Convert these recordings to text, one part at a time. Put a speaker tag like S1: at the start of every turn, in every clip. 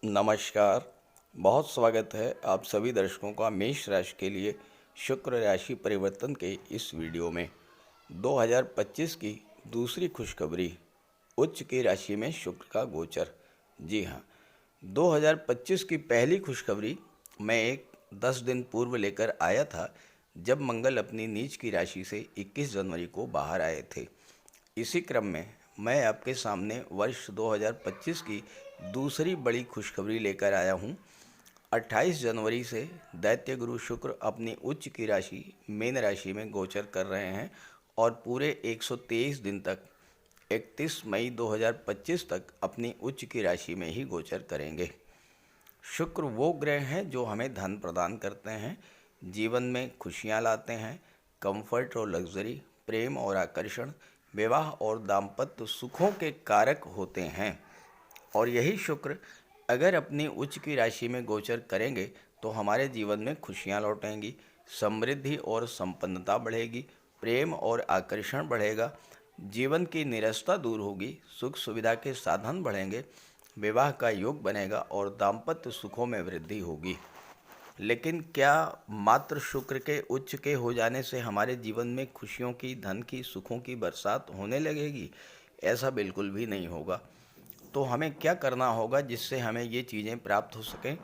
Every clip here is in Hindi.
S1: नमस्कार। बहुत स्वागत है आप सभी दर्शकों का मेष राशि के लिए शुक्र राशि परिवर्तन के इस वीडियो में। 2025 की दूसरी खुशखबरी, उच्च की राशि में शुक्र का गोचर। जी हाँ, 2025 की पहली खुशखबरी मैं 10 दिन पूर्व लेकर आया था, जब मंगल अपनी नीच की राशि से 21 जनवरी को बाहर आए थे। इसी क्रम में मैं आपके सामने वर्ष 2025 की दूसरी बड़ी खुशखबरी लेकर आया हूँ। 28 जनवरी से दैत्य गुरु शुक्र अपनी उच्च की राशि मीन राशि में गोचर कर रहे हैं और पूरे 123 दिन तक 31 मई 2025 तक अपनी उच्च की राशि में ही गोचर करेंगे। शुक्र वो ग्रह हैं जो हमें धन प्रदान करते हैं, जीवन में खुशियाँ लाते हैं, कंफर्ट और लग्जरी, प्रेम और आकर्षण, विवाह और दाम्पत्य सुखों के कारक होते हैं। और यही शुक्र अगर अपनी उच्च की राशि में गोचर करेंगे तो हमारे जीवन में खुशियाँ लौटेंगी, समृद्धि और संपन्नता बढ़ेगी, प्रेम और आकर्षण बढ़ेगा, जीवन की निरस्ता दूर होगी, सुख सुविधा के साधन बढ़ेंगे, विवाह का योग बनेगा और दाम्पत्य सुखों में वृद्धि होगी। लेकिन क्या मात्र शुक्र के उच्च के हो जाने से हमारे जीवन में खुशियों की, धन की, सुखों की बरसात होने लगेगी? ऐसा बिल्कुल भी नहीं होगा। तो हमें क्या करना होगा जिससे हमें ये चीज़ें प्राप्त हो सकें,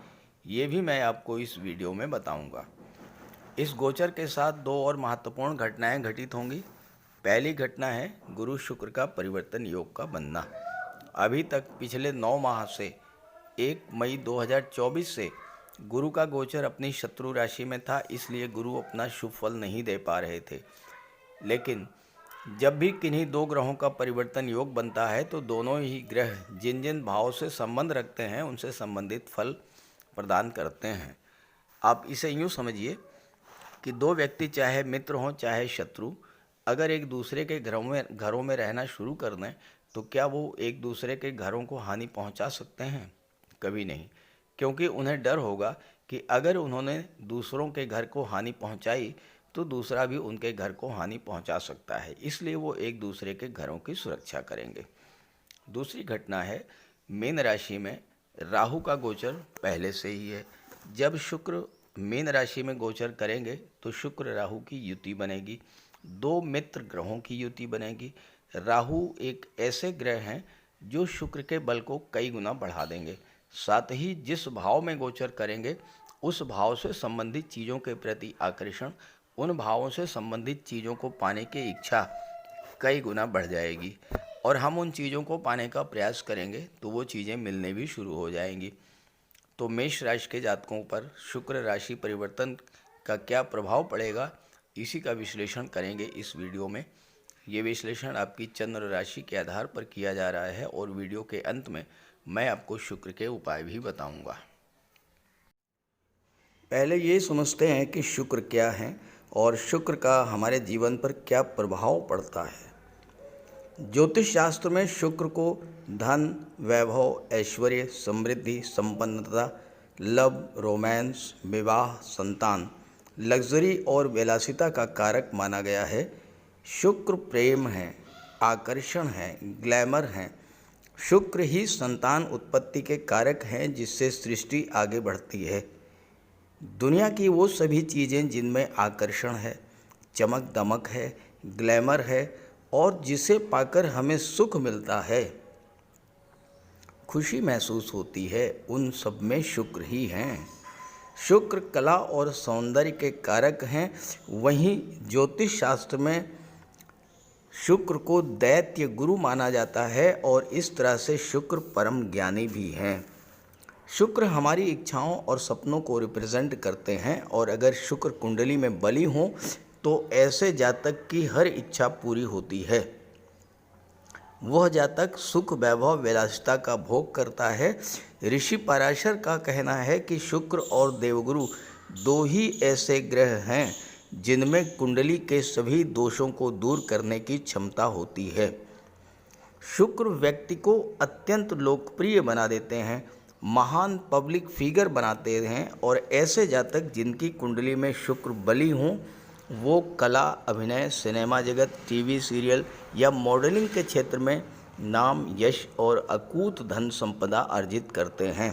S1: ये भी मैं आपको इस वीडियो में बताऊंगा। इस गोचर के साथ दो और महत्वपूर्ण घटनाएं घटित होंगी। पहली घटना है गुरु शुक्र का परिवर्तन योग का बनना। अभी तक पिछले 9 माह से 1 मई 2024 से गुरु का गोचर अपनी शत्रु राशि में था, इसलिए गुरु अपना शुभ फल नहीं दे पा रहे थे। लेकिन जब भी किन्हीं दो ग्रहों का परिवर्तन योग बनता है तो दोनों ही ग्रह जिन जिन भावों से संबंध रखते हैं उनसे संबंधित फल प्रदान करते हैं। आप इसे यूँ समझिए कि दो व्यक्ति चाहे मित्र हों चाहे शत्रु, अगर एक दूसरे के घरों में रहना शुरू कर दें तो क्या वो एक दूसरे के घरों को हानि पहुंचा सकते हैं? कभी नहीं, क्योंकि उन्हें डर होगा कि अगर उन्होंने दूसरों के घर को हानि पहुंचाई तो दूसरा भी उनके घर को हानि पहुंचा सकता है, इसलिए वो एक दूसरे के घरों की सुरक्षा करेंगे। दूसरी घटना है मीन राशि में राहु का गोचर पहले से ही है। जब शुक्र मीन राशि में गोचर करेंगे तो शुक्र राहु की युति बनेगी, दो मित्र ग्रहों की युति बनेगी। राहु एक ऐसे ग्रह हैं जो शुक्र के बल को कई गुना बढ़ा देंगे। साथ ही जिस भाव में गोचर करेंगे उस भाव से संबंधित चीज़ों के प्रति आकर्षण, उन भावों से संबंधित चीज़ों को पाने की इच्छा कई गुना बढ़ जाएगी और हम उन चीज़ों को पाने का प्रयास करेंगे तो वो चीज़ें मिलने भी शुरू हो जाएंगी। तो मेष राशि के जातकों पर शुक्र राशि परिवर्तन का क्या प्रभाव पड़ेगा, इसी का विश्लेषण करेंगे इस वीडियो में। ये विश्लेषण आपकी चंद्र राशि के आधार पर किया जा रहा है और वीडियो के अंत में मैं आपको शुक्र के उपाय भी बताऊंगा। पहले ये समझते हैं कि शुक्र क्या है और शुक्र का हमारे जीवन पर क्या प्रभाव पड़ता है। ज्योतिष शास्त्र में शुक्र को धन, वैभव, ऐश्वर्य, समृद्धि, संपन्नता, लव, रोमांस, विवाह, संतान, लग्जरी और विलासिता का कारक माना गया है। शुक्र प्रेम है, आकर्षण है, ग्लैमर है। शुक्र ही संतान उत्पत्ति के कारक हैं जिससे सृष्टि आगे बढ़ती है। दुनिया की वो सभी चीज़ें जिनमें आकर्षण है, चमक दमक है, ग्लैमर है और जिसे पाकर हमें सुख मिलता है, खुशी महसूस होती है, उन सब में शुक्र ही हैं। शुक्र कला और सौंदर्य के कारक हैं। वहीं ज्योतिष शास्त्र में शुक्र को दैत्य गुरु माना जाता है और इस तरह से शुक्र परम ज्ञानी भी हैं। शुक्र हमारी इच्छाओं और सपनों को रिप्रेजेंट करते हैं और अगर शुक्र कुंडली में बली हो तो ऐसे जातक की हर इच्छा पूरी होती है। वह जातक सुख, वैभव, विलासिता का भोग करता है। ऋषि पराशर का कहना है कि शुक्र और देवगुरु दो ही ऐसे ग्रह हैं जिनमें कुंडली के सभी दोषों को दूर करने की क्षमता होती है। शुक्र व्यक्ति को अत्यंत लोकप्रिय बना देते हैं, महान पब्लिक फिगर बनाते हैं और ऐसे जातक जिनकी कुंडली में शुक्र बली हों वो कला, अभिनय, सिनेमा जगत, टीवी सीरियल या मॉडलिंग के क्षेत्र में नाम, यश और अकूत धन संपदा अर्जित करते हैं।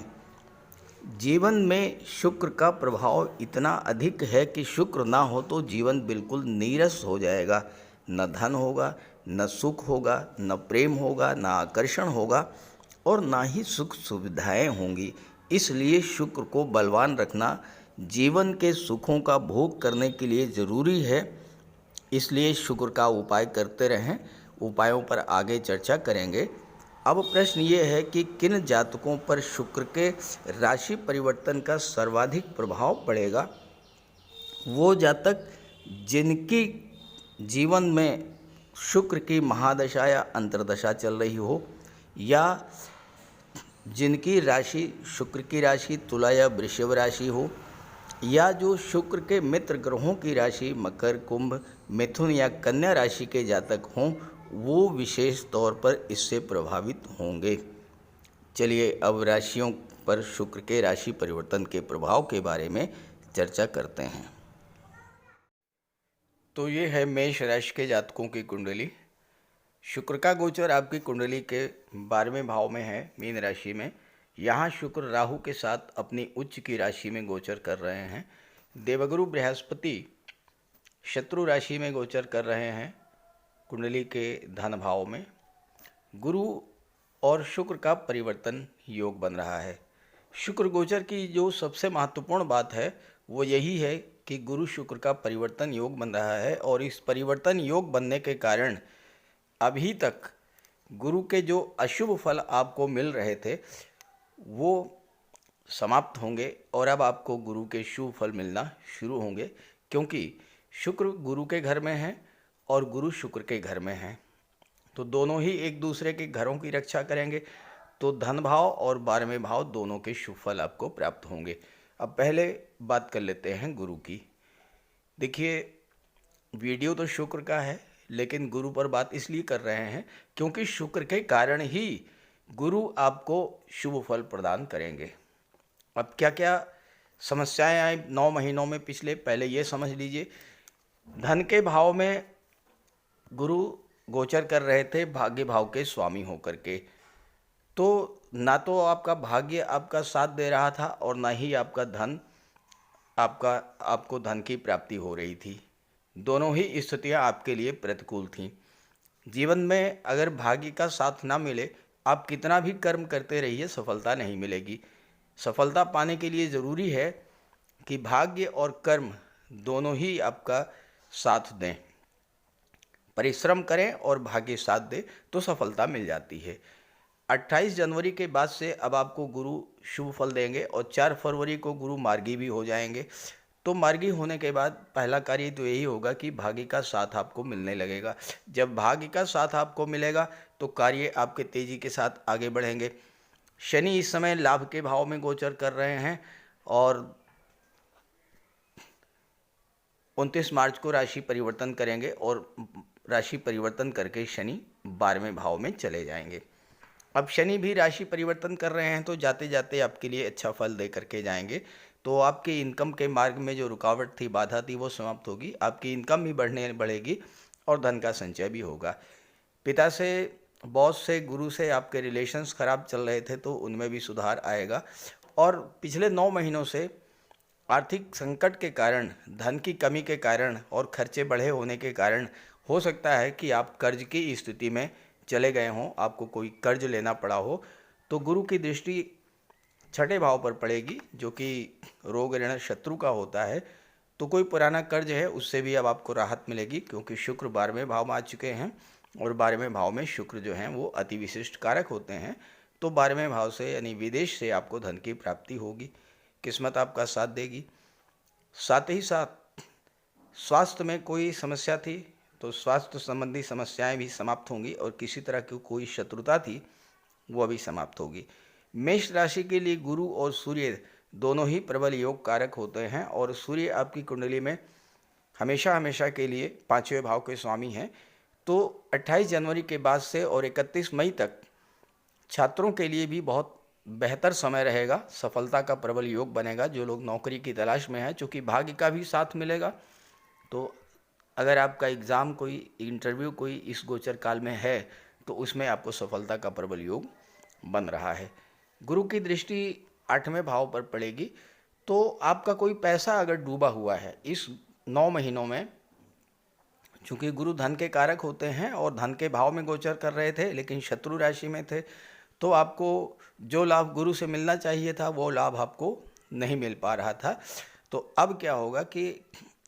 S1: जीवन में शुक्र का प्रभाव इतना अधिक है कि शुक्र ना हो तो जीवन बिल्कुल नीरस हो जाएगा। न धन होगा, न सुख होगा, न प्रेम होगा, न आकर्षण होगा और ना ही सुख सुविधाएं होंगी। इसलिए शुक्र को बलवान रखना जीवन के सुखों का भोग करने के लिए ज़रूरी है। इसलिए शुक्र का उपाय करते रहें। उपायों पर आगे चर्चा करेंगे। अब प्रश्न ये है कि किन जातकों पर शुक्र के राशि परिवर्तन का सर्वाधिक प्रभाव पड़ेगा। वो जातक जिनकी जीवन में शुक्र की महादशा या अंतर्दशा चल रही हो, या जिनकी राशि शुक्र की राशि तुला या वृषभ राशि हो, या जो शुक्र के मित्र ग्रहों की राशि मकर, कुंभ, मिथुन या कन्या राशि के जातक हों, वो विशेष तौर पर इससे प्रभावित होंगे। चलिए अब राशियों पर शुक्र के राशि परिवर्तन के प्रभाव के बारे में चर्चा करते हैं। तो ये है मेष राशि के जातकों की कुंडली। शुक्र का गोचर आपकी कुंडली के 12वें भाव में है, मीन राशि में। यहाँ शुक्र राहु के साथ अपनी उच्च की राशि में गोचर कर रहे हैं। देवगुरु बृहस्पति शत्रु राशि में गोचर कर रहे हैं कुंडली के धन भाव में। गुरु और शुक्र का परिवर्तन योग बन रहा है। शुक्र गोचर की जो सबसे महत्वपूर्ण बात है वो यही है कि गुरु शुक्र का परिवर्तन योग बन रहा है, और इस परिवर्तन योग बनने के कारण अभी तक गुरु के जो अशुभ फल आपको मिल रहे थे वो समाप्त होंगे और अब आपको गुरु के शुभ फल मिलना शुरू होंगे, क्योंकि शुक्र गुरु के घर में है और गुरु शुक्र के घर में है, तो दोनों ही एक दूसरे के घरों की रक्षा करेंगे। तो धन भाव और 12वें भाव दोनों के शुभ फल आपको प्राप्त होंगे। अब पहले बात कर लेते हैं गुरु की। देखिए, वीडियो तो शुक्र का है, लेकिन गुरु पर बात इसलिए कर रहे हैं क्योंकि शुक्र के कारण ही गुरु आपको शुभ फल प्रदान करेंगे। अब क्या क्या समस्याएं आई 9 महीनों में पिछले, पहले ये समझ लीजिए। धन के भाव में गुरु गोचर कर रहे थे भाग्य भाव के स्वामी होकर के, तो ना तो आपका भाग्य आपका साथ दे रहा था और ना ही आपका धन आपको धन की प्राप्ति हो रही थी। दोनों ही स्थितियां आपके लिए प्रतिकूल थीं। जीवन में अगर भाग्य का साथ ना मिले, आप कितना भी कर्म करते रहिए, सफलता नहीं मिलेगी। सफलता पाने के लिए ज़रूरी है कि भाग्य और कर्म दोनों ही आपका साथ दें। परिश्रम करें और भाग्य साथ दे तो सफलता मिल जाती है। 28 जनवरी के बाद से अब आपको गुरु शुभ फल देंगे और 4 फरवरी को गुरु मार्गी भी हो जाएंगे। तो मार्गी होने के बाद पहला कार्य तो यही होगा कि भाग्य का साथ आपको मिलने लगेगा। जब भाग्य का साथ आपको मिलेगा तो कार्य आपके तेज़ी के साथ आगे बढ़ेंगे। शनि इस समय लाभ के भाव में गोचर कर रहे हैं और 29 मार्च को राशि परिवर्तन करेंगे और राशि परिवर्तन करके शनि 12वें भाव में चले जाएंगे। अब शनि भी राशि परिवर्तन कर रहे हैं तो जाते जाते आपके लिए अच्छा फल दे करके जाएंगे। तो आपके इनकम के मार्ग में जो रुकावट थी, बाधा थी, वो समाप्त होगी। आपकी इनकम भी बढ़ेगी और धन का संचय भी होगा। पिता से, बॉस से, गुरु से आपके रिलेशंस खराब चल रहे थे तो उनमें भी सुधार आएगा। और पिछले 9 महीनों से आर्थिक संकट के कारण, धन की कमी के कारण और खर्चे बढ़े होने के कारण हो सकता है कि आप कर्ज की स्थिति में चले गए हों, आपको कोई कर्ज लेना पड़ा हो। तो गुरु की दृष्टि 6ठे भाव पर पड़ेगी जो कि रोग ऋण शत्रु का होता है। तो कोई पुराना कर्ज है उससे भी अब आपको राहत मिलेगी, क्योंकि शुक्र 12वें भाव में आ चुके हैं और 12वें भाव में शुक्र जो हैं वो अति विशिष्ट कारक होते हैं। तो 12वें भाव से यानी विदेश से आपको धन की प्राप्ति होगी, किस्मत आपका साथ देगी। साथ ही साथ स्वास्थ्य में कोई समस्या थी तो स्वास्थ्य संबंधी समस्याएं भी समाप्त होंगी और किसी तरह की कोई शत्रुता थी वो भी समाप्त होगी। मेष राशि के लिए गुरु और सूर्य दोनों ही प्रबल योग कारक होते हैं और सूर्य आपकी कुंडली में हमेशा हमेशा के लिए 5वें भाव के स्वामी हैं। तो 28 जनवरी के बाद से और 31 मई तक छात्रों के लिए भी बहुत बेहतर समय रहेगा। सफलता का प्रबल योग बनेगा। जो लोग नौकरी की तलाश में हैं, चूँकि भाग्य का भी साथ मिलेगा, तो अगर आपका एग्ज़ाम, कोई इंटरव्यू कोई इस गोचर काल में है तो उसमें आपको सफलता का प्रबल योग बन रहा है। गुरु की दृष्टि 8वें भाव पर पड़ेगी। तो आपका कोई पैसा अगर डूबा हुआ है इस 9 महीनों में, चूँकि गुरु धन के कारक होते हैं और धन के भाव में गोचर कर रहे थे लेकिन शत्रु राशि में थे, तो आपको जो लाभ गुरु से मिलना चाहिए था वो लाभ आपको नहीं मिल पा रहा था। तो अब क्या होगा कि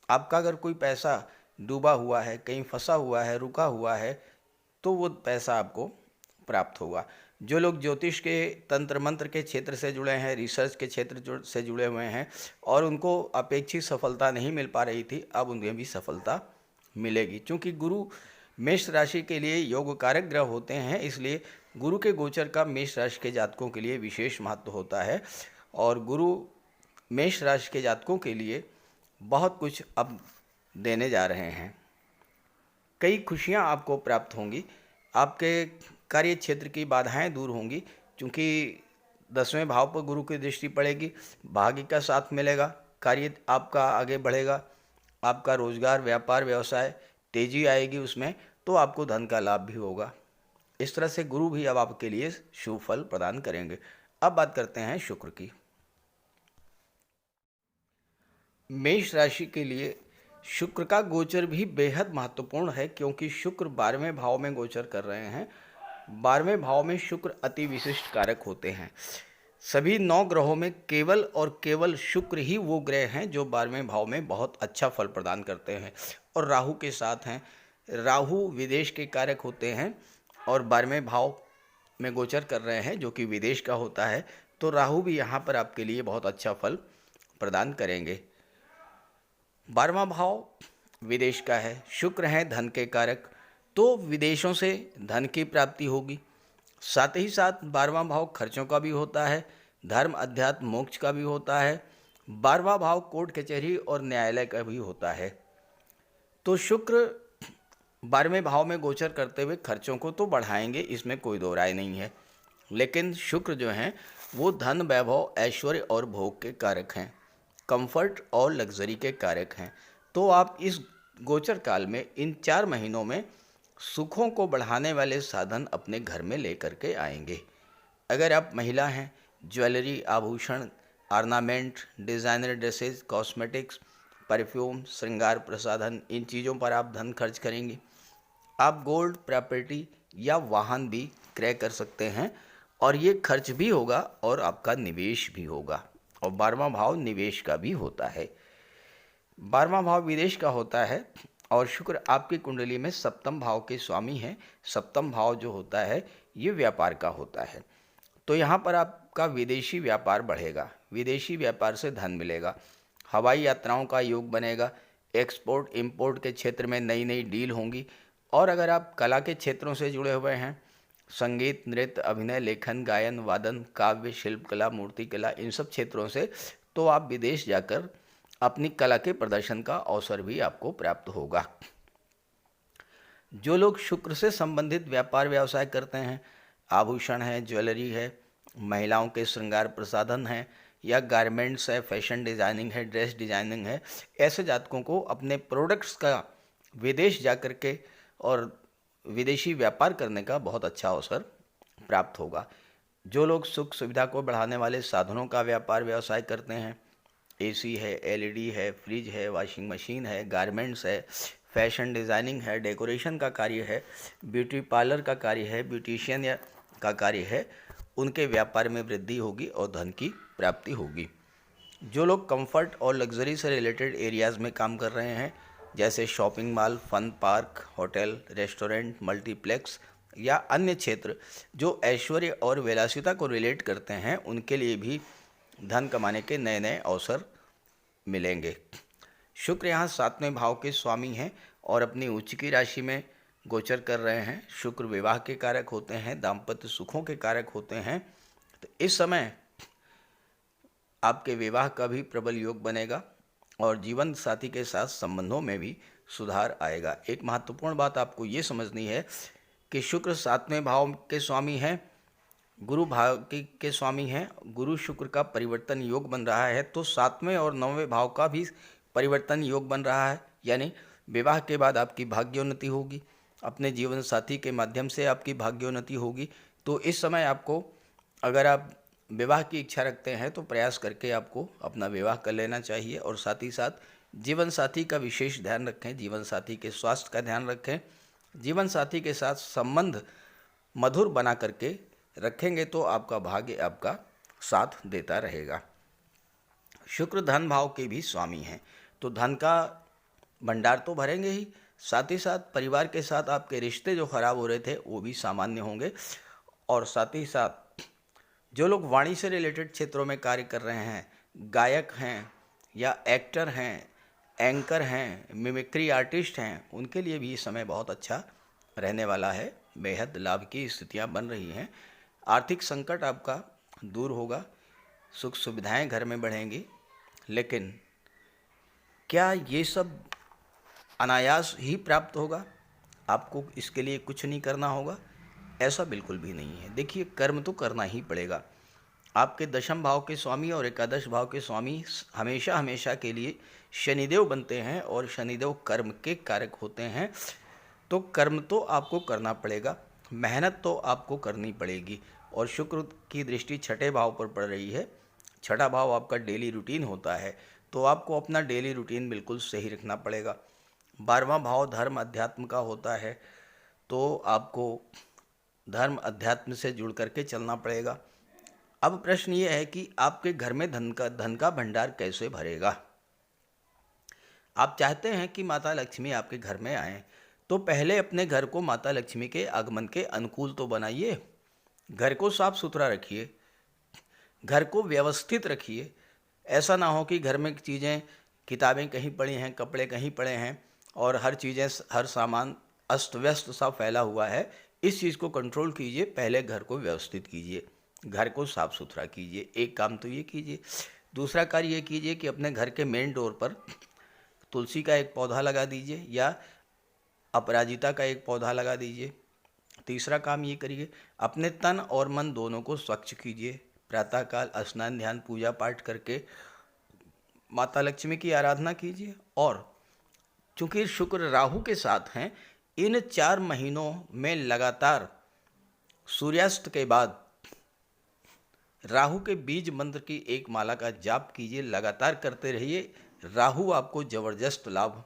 S1: आपका अगर कोई पैसा डूबा हुआ है, कहीं फंसा हुआ है, रुका हुआ है, तो वो पैसा आपको प्राप्त होगा। जो लोग ज्योतिष के, तंत्र मंत्र के क्षेत्र से जुड़े हैं, रिसर्च के क्षेत्र से जुड़े हुए हैं और उनको अपेक्षित सफलता नहीं मिल पा रही थी, अब उन्हें भी सफलता मिलेगी। क्योंकि गुरु मेष राशि के लिए योग कारक ग्रह होते हैं, इसलिए गुरु के गोचर का मेष राशि के जातकों के लिए विशेष महत्व होता है और गुरु मेष राशि के जातकों के लिए बहुत कुछ अब देने जा रहे हैं। कई खुशियां आपको प्राप्त होंगी, आपके कार्य क्षेत्र की बाधाएं दूर होंगी, क्योंकि 10वें भाव पर गुरु की दृष्टि पड़ेगी, भाग्य का साथ मिलेगा, कार्य आपका आगे बढ़ेगा, आपका रोजगार, व्यापार, व्यवसाय तेजी आएगी उसमें, तो आपको धन का लाभ भी होगा। इस तरह से गुरु भी अब आपके लिए शुभ फल प्रदान करेंगे। अब बात करते हैं शुक्र की। मेष राशि के लिए शुक्र का गोचर भी बेहद महत्वपूर्ण है, क्योंकि शुक्र 12वें भाव में गोचर कर रहे हैं। 12वें भाव में शुक्र अति विशिष्ट कारक होते हैं। सभी 9 ग्रहों में केवल और केवल शुक्र ही वो ग्रह हैं जो 12वें भाव में बहुत अच्छा फल प्रदान करते हैं और राहु के साथ हैं। राहु विदेश के कारक होते हैं और 12वें भाव में गोचर कर रहे हैं जो कि विदेश का होता है, तो राहु भी यहाँ पर आपके लिए बहुत अच्छा फल प्रदान करेंगे। 12वां भाव विदेश का है, शुक्र है धन के कारक, तो विदेशों से धन की प्राप्ति होगी। साथ ही साथ 12वां भाव खर्चों का भी होता है, धर्म, अध्यात्म, मोक्ष का भी होता है। 12वां भाव कोर्ट कचहरी और न्यायालय का भी होता है। तो शुक्र 12वें भाव में गोचर करते हुए खर्चों को तो बढ़ाएंगे, इसमें कोई दो राय नहीं है, लेकिन शुक्र जो हैं वो धन, वैभव, ऐश्वर्य और भोग के कारक हैं, कंफर्ट और लग्जरी के कारक हैं। तो आप इस गोचर काल में इन 4 महीनों में सुखों को बढ़ाने वाले साधन अपने घर में लेकर के आएंगे। अगर आप महिला हैं, ज्वेलरी, आभूषण, ornament, designer dresses, cosmetics, perfume, श्रृंगार प्रसाधन, इन चीज़ों पर आप धन खर्च करेंगी। आप गोल्ड, प्रॉपर्टी या वाहन भी क्रय कर सकते हैं और ये खर्च भी होगा और आपका निवेश भी होगा। और 12वां भाव निवेश का भी होता है। 12वां भाव विदेश का होता है और शुक्र आपकी कुंडली में 7वें भाव के स्वामी हैं। 7वां भाव जो होता है ये व्यापार का होता है, तो यहाँ पर आपका विदेशी व्यापार बढ़ेगा, विदेशी व्यापार से धन मिलेगा, हवाई यात्राओं का योग बनेगा, एक्सपोर्ट इंपोर्ट के क्षेत्र में नई नई डील होंगी। और अगर आप कला के क्षेत्रों से जुड़े हुए हैं, संगीत, नृत्य, अभिनय, लेखन, गायन, वादन, काव्य, शिल्पकला, मूर्तिकला, इन सब क्षेत्रों से, तो आप विदेश जाकर अपनी कला के प्रदर्शन का अवसर भी आपको प्राप्त होगा। जो लोग शुक्र से संबंधित व्यापार व्यवसाय करते हैं, आभूषण है, ज्वेलरी है, महिलाओं के श्रृंगार प्रसाधन हैं या गारमेंट्स है, फैशन डिज़ाइनिंग है, ड्रेस डिज़ाइनिंग है, ऐसे जातकों को अपने प्रोडक्ट्स का विदेश जाकर के और विदेशी व्यापार करने का बहुत अच्छा अवसर प्राप्त होगा। जो लोग सुख सुविधा को बढ़ाने वाले साधनों का व्यापार व्यवसाय करते हैं, एसी है, एलईडी है, फ्रिज है, वॉशिंग मशीन है, गारमेंट्स है, फैशन डिज़ाइनिंग है, डेकोरेशन का कार्य है, ब्यूटी पार्लर का कार्य है, ब्यूटिशियन या का कार्य है, उनके व्यापार में वृद्धि होगी और धन की प्राप्ति होगी। जो लोग कंफर्ट और लग्जरी से रिलेटेड एरियाज़ में काम कर रहे हैं, जैसे shopping mall, fun park, hotel, restaurant, multiplex या अन्य क्षेत्र जो ऐश्वर्य और विलासिता को रिलेट करते हैं, उनके लिए भी धन कमाने के नए नए अवसर मिलेंगे। शुक्र यहाँ 7वें भाव के स्वामी हैं और अपनी उच्च की राशि में गोचर कर रहे हैं। शुक्र विवाह के कारक होते हैं, दाम्पत्य सुखों के कारक होते हैं, तो इस समय आपके विवाह का भी प्रबल योग बनेगा और जीवन साथी के साथ संबंधों में भी सुधार आएगा। एक महत्वपूर्ण बात आपको ये समझनी है कि शुक्र 7वें भाव के स्वामी हैं, गुरु भाव के स्वामी हैं, गुरु शुक्र का परिवर्तन योग बन रहा है, तो 7वें और 9वें भाव का भी परिवर्तन योग बन रहा है, यानी विवाह के बाद आपकी भाग्योन्नति होगी, अपने जीवन साथी के माध्यम से आपकी भाग्योन्नति होगी। तो इस समय आपको, अगर आप विवाह की इच्छा रखते हैं तो प्रयास करके आपको अपना विवाह कर लेना चाहिए। और साथ ही साथ जीवन साथी का विशेष ध्यान रखें, जीवन साथी के स्वास्थ्य का ध्यान रखें। जीवन साथी के साथ संबंध मधुर बना करके रखेंगे तो आपका भाग्य आपका साथ देता रहेगा। शुक्र धन भाव के भी स्वामी हैं, तो धन का भंडार तो भरेंगे ही, साथ ही साथ परिवार के साथ आपके रिश्ते जो खराब हो रहे थे वो भी सामान्य होंगे। और साथ ही साथ जो लोग वाणी से रिलेटेड क्षेत्रों में कार्य कर रहे हैं, गायक हैं या एक्टर हैं, एंकर हैं, मिमिक्री आर्टिस्ट हैं, उनके लिए भी ये समय बहुत अच्छा रहने वाला है। बेहद लाभ की स्थितियां बन रही हैं। आर्थिक संकट आपका दूर होगा, सुख सुविधाएं घर में बढ़ेंगी। लेकिन क्या ये सब अनायास ही प्राप्त होगा? आपको इसके लिए कुछ नहीं करना होगा? ऐसा बिल्कुल भी नहीं है। देखिए, कर्म तो करना ही पड़ेगा। आपके दशम भाव के स्वामी और एकादश भाव के स्वामी हमेशा हमेशा के लिए शनिदेव बनते हैं और शनिदेव कर्म के कारक होते हैं। तो कर्म तो आपको करना पड़ेगा, मेहनत तो आपको करनी पड़ेगी। और शुक्र की दृष्टि छठे भाव पर पड़ रही है। छठा भाव आपका डेली रूटीन होता है, तो आपको अपना डेली रूटीन बिल्कुल सही रखना पड़ेगा। 12वां भाव धर्म अध्यात्म का होता है, तो आपको धर्म अध्यात्म से जुड़ करके चलना पड़ेगा। अब प्रश्न ये है कि आपके घर में धन का भंडार कैसे भरेगा? आप चाहते हैं कि माता लक्ष्मी आपके घर में आएं, तो पहले अपने घर को माता लक्ष्मी के आगमन के अनुकूल तो बनाइए। घर को साफ सुथरा रखिए, घर को व्यवस्थित रखिए। ऐसा ना हो कि घर में चीज़ें, किताबें कहीं पड़ी हैं, कपड़े कहीं पड़े हैं और हर चीज़ें, हर सामान अस्त व्यस्त सा फैला हुआ है। इस चीज़ को कंट्रोल कीजिए, पहले घर को व्यवस्थित कीजिए, घर को साफ सुथरा कीजिए। एक काम तो ये कीजिए। दूसरा कार्य ये कीजिए कि अपने घर के मेन डोर पर तुलसी का एक पौधा लगा दीजिए या अपराजिता का एक पौधा लगा दीजिए। तीसरा काम ये करिए, अपने तन और मन दोनों को स्वच्छ कीजिए। प्रातःकाल स्नान ध्यान पूजा पाठ करके माता लक्ष्मी की आराधना कीजिए। और चूंकि शुक्र राहु के साथ हैं, इन 4 महीनों में लगातार सूर्यास्त के बाद राहु के बीज मंत्र की एक माला का जाप कीजिए, लगातार करते रहिए। राहु आपको जबरदस्त लाभ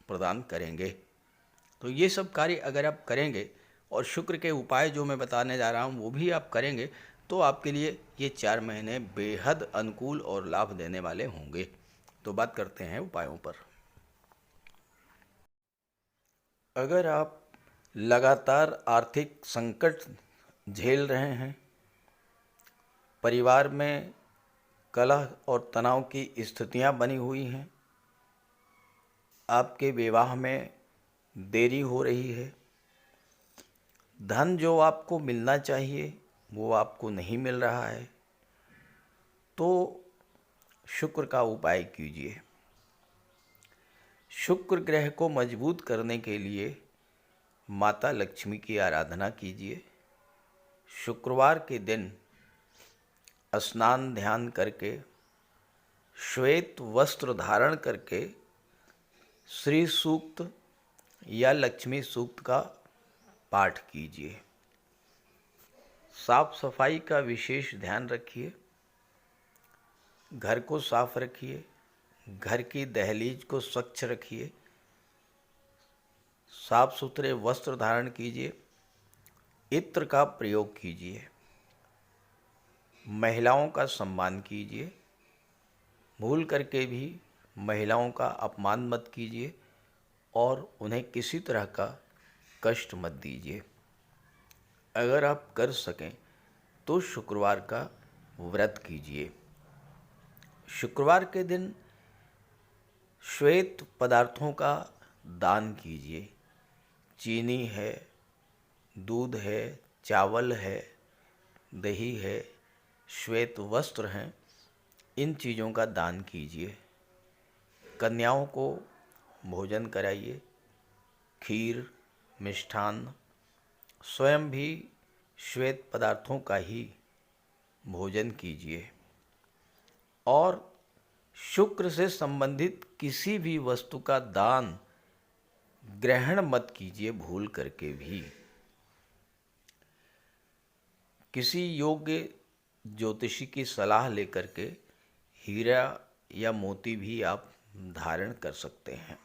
S1: प्रदान करेंगे। तो ये सब कार्य अगर आप करेंगे और शुक्र के उपाय जो मैं बताने जा रहा हूँ वो भी आप करेंगे, तो आपके लिए ये 4 महीने बेहद अनुकूल और लाभ देने वाले होंगे। तो बात करते हैं उपायों पर। अगर आप लगातार आर्थिक संकट झेल रहे हैं, परिवार में कलह और तनाव की स्थितियां बनी हुई हैं, आपके विवाह में देरी हो रही है, धन जो आपको मिलना चाहिए वो आपको नहीं मिल रहा है, तो शुक्र का उपाय कीजिए। शुक्र ग्रह को मजबूत करने के लिए माता लक्ष्मी की आराधना कीजिए। शुक्रवार के दिन स्नान ध्यान करके, श्वेत वस्त्र धारण करके श्री सूक्त या लक्ष्मी सूक्त का पाठ कीजिए। साफ सफाई का विशेष ध्यान रखिए, घर को साफ रखिए, घर की दहलीज को स्वच्छ रखिए, साफ सुथरे वस्त्र धारण कीजिए, इत्र का प्रयोग कीजिए, महिलाओं का सम्मान कीजिए। भूल करके भी महिलाओं का अपमान मत कीजिए और उन्हें किसी तरह का कष्ट मत दीजिए। अगर आप कर सकें तो शुक्रवार का व्रत कीजिए। शुक्रवार के दिन श्वेत पदार्थों का दान कीजिए। चीनी है, दूध है, चावल है, दही है, श्वेत वस्त्र हैं, इन चीज़ों का दान कीजिए। कन्याओं को भोजन कराइए, खीर, मिष्ठान्न, स्वयं भी श्वेत पदार्थों का ही भोजन कीजिए। और शुक्र से संबंधित किसी भी वस्तु का दान ग्रहण मत कीजिए भूल करके भी। किसी योग्य ज्योतिषी की सलाह लेकर के हीरा या मोती भी आप धारण कर सकते हैं।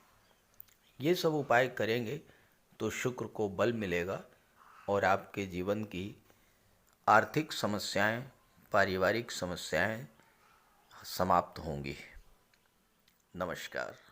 S1: ये सब उपाय करेंगे तो शुक्र को बल मिलेगा और आपके जीवन की आर्थिक समस्याएं, पारिवारिक समस्याएं समाप्त होंगी। नमस्कार।